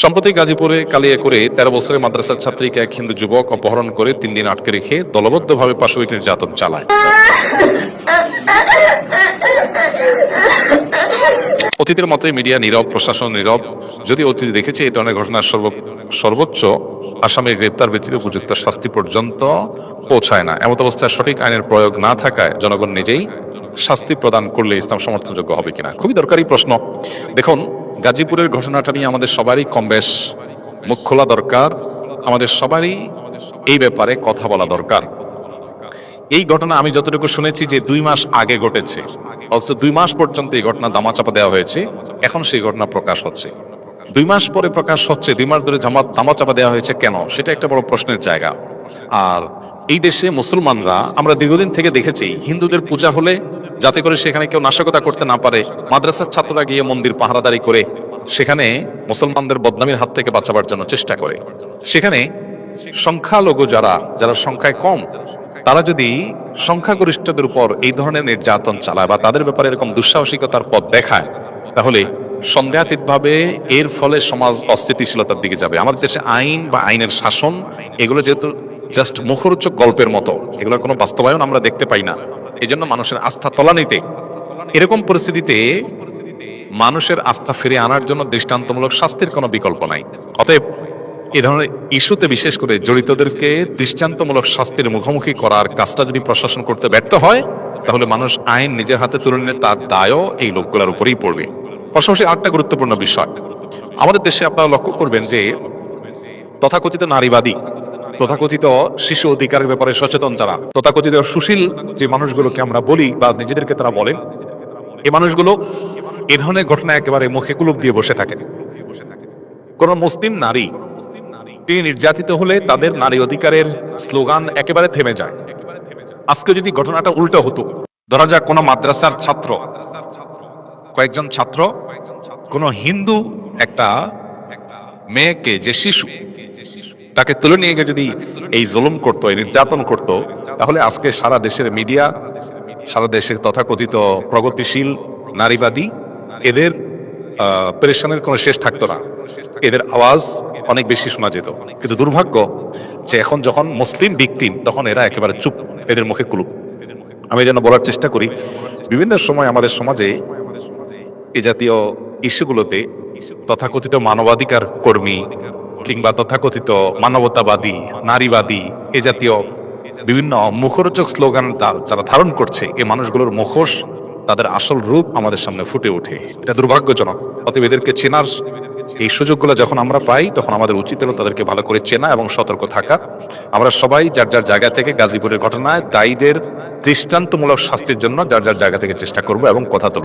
সম্প্রতি গাজীপুরে কালিয়াকৈরে ১৩ বছরের মাদ্রাসার ছাত্রীকে এক হিন্দু যুবক অপহরণ করে ৩ দিন আটকে রেখে দলবদ্ধভাবে পাশবিক নির্যাতন চালায়। অতীতের মতোই মিডিয়া নীরব, প্রশাসন নীরব। যদি অতীত দেখেছে এই ধরনের ঘটনার সর্বোচ্চ আসামির গ্রেপ্তার ব্যতীত উপযুক্ত শাস্তি পর্যন্ত পৌঁছায় না। এমত অবস্থায় সঠিক আইনের প্রয়োগ না থাকায় জনগণ নিজেই শাস্তি প্রদান করলে ইসলাম সমর্থনযোগ্য হবে কিনা, খুবই দরকারি প্রশ্ন। দেখুন, গাজীপুরের ঘটনাটা নিয়ে আমাদের সবারই কম বেশ মুখ খোলা দরকার, আমাদের সবারই এই ব্যাপারে কথা বলা দরকার। এই ঘটনা আমি যতটুকু শুনেছি যে ২ মাস আগে ঘটেছে, অথচ ২ মাস পর্যন্ত এই ঘটনা দামাচাপা দেওয়া হয়েছে। এখন সেই ঘটনা প্রকাশ হচ্ছে, ২ মাস পরে প্রকাশ হচ্ছে। ২ মাস ধরে দামাচাপা দেওয়া হয়েছে কেন, সেটা একটা বড় প্রশ্নের জায়গা। আর এই দেশে মুসলমানরা, আমরা দীর্ঘদিন থেকে দেখেছি, হিন্দুদের পূজা হলে যাতে করে সেখানে কেউ নাশকতা করতে না পারে, মাদ্রাসার ছাত্ররা গিয়ে মন্দির পাহারাদারি করে সেখানে মুসলমানদের বদনামির হাত থেকে বাঁচাবার জন্য চেষ্টা করে। সেখানে সংখ্যালঘু যারা সংখ্যায় কম, তারা যদি সংখ্যাগরিষ্ঠদের উপর এই ধরনের নির্যাতন চালায় বা তাদের ব্যাপারে এরকম দুঃসাহসিকতার পথ দেখায়, তাহলে সন্দেহাতীতভাবে এর ফলে সমাজ অস্থিতিশীলতার দিকে যাবে। আমাদের দেশে আইন বা আইনের শাসন, এগুলো যেহেতু জাস্ট মুখরোচক গল্পের মতো, এগুলোর কোনো বাস্তবায়ন আমরা দেখতে পাই না। এই জন্য মানুষের আস্থা তলানিতে। এরকম পরিস্থিতিতে মানুষের আস্থা ফিরে আনার জন্য দৃষ্টান্তমূলক শাস্তির কোনো বিকল্প নাই। অতএব এই ধরনের ইস্যুতে বিশেষ করে জড়িতদেরকে দৃষ্টান্তমূলক শাস্তির মুখোমুখি করার কাজটা যদি প্রশাসন করতে ব্যর্থ হয়, তাহলে মানুষ আইন নিজের হাতে তুলে নিলে তার দায়ও এই লোকগুলোর উপরেই পড়বে। পাশাপাশি আরেকটা গুরুত্বপূর্ণ বিষয়, আমাদের দেশে আপনারা লক্ষ্য করবেন যে তথাকথিত নারীবাদী, তথাকথিত শিশু অধিকারের ব্যাপারে সচেতন যারা, তথাকথিত সুশীল যে মানুষগুলোকে আমরা বলি বা নিজেদেরকে তারা বলেন, এই মানুষগুলো এ ধরনের ঘটনা একেবারে মুখে কুলুপ দিয়ে বসে থাকেন। কোন মুসলিম নারী তিনি নির্যাতিত হলে তাদের নারী অধিকারের স্লোগান একেবারে থেমে যায়। আজকে যদি ঘটনাটা উল্টো হতো, ধরা যাক কোন মাদ্রাসার ছাত্র, কয়েকজন ছাত্র কোন হিন্দু একটা মেয়েকে, যে শিশু, তাকে তুলে নিয়ে গিয়ে যদি এই জুলুম করতো, এই নির্যাতন করতো, তাহলে আজকে সারা দেশের মিডিয়া, সারা দেশের তথাকথিত প্রগতিশীল নারীবাদী, এদের পেরেশানের কোনো শেষ থাকতো না। এদের আওয়াজ অনেক বেশি শোনা যেত। কিন্তু দুর্ভাগ্য যে এখন যখন মুসলিম ভিকটিম, তখন এরা একেবারে চুপ, এদের মুখে কুলুপ। আমি যেন বলার চেষ্টা করি, বিভিন্ন সময় আমাদের সমাজে এই জাতীয় ইস্যুগুলোতে তথাকথিত মানবাধিকার কর্মী কিংবা তথাকথিত মানবতাবাদী, নারীবাদী, এ জাতীয় বিভিন্ন মুখরোচক স্লোগান যারা ধারণ করছে, এই মানুষগুলোর মুখোশ, তাদের আসল রূপ আমাদের সামনে ফুটে ওঠে। এটা দুর্ভাগ্যজনক। অতএব এদেরকে চেনার এই সুযোগগুলো যখন আমরা পাই, তখন আমাদের উচিত হলো তাদেরকে ভালো করে চেনা এবং সতর্ক থাকা। আমরা সবাই যার যার জায়গা থেকে গাজীপুরের ঘটনায় দায়ীদের দৃষ্টান্তমূলক শাস্তির জন্য যার যার জায়গা থেকে চেষ্টা করব এবং কথা তুলব।